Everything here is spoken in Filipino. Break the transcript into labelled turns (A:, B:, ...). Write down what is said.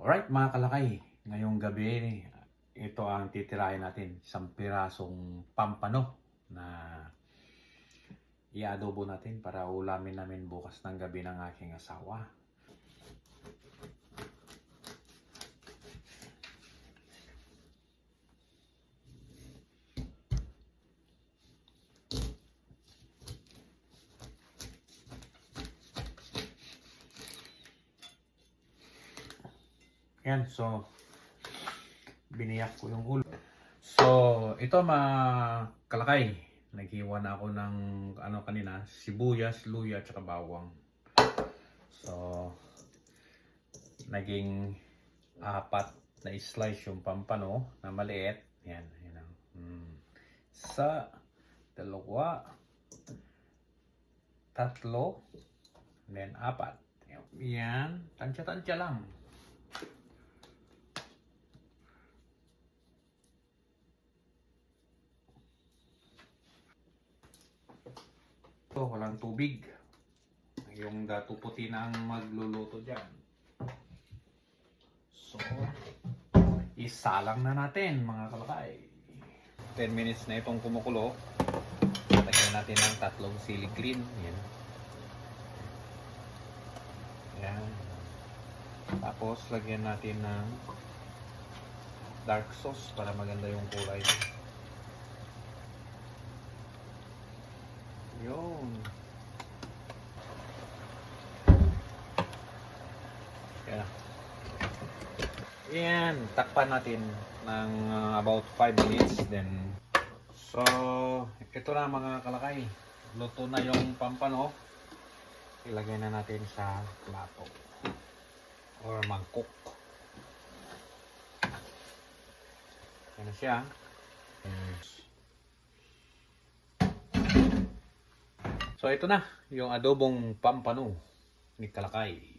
A: Alright mga kalakay, ngayong gabi, ito ang titirahin natin, isang pirasong pampano na i-adobo natin para ulamin namin bukas ng gabi ng aking asawa. Yan, so biniyak ko yung ulo. So, ito mga kalakay, naghiwa na ako ng kanina, sibuyas, luya, at bawang. So, naging 4 na slice yung pampano na maliit. Yan, yan ang isa, 2, 3, then 4. Yan, tansya-tansya lang. Ito, walang tubig. Yung dato puti na ang magluluto dyan. So, isalang na natin mga kalakay. 10 minutes na itong kumukulo. Lagyan natin ng 3 sili green. Yan. Yan. Tapos, lagyan natin ng dark sauce para maganda yung kulay. Yun. Yan. Yan. Takpan natin ng about 5 minutes. Then, so, ito na mga kalakay. Luto na yung pampano. Ilagay na natin sa plato. Or mangkok. Yan na siya. So ito na yung adobong pampano ni Kalakay.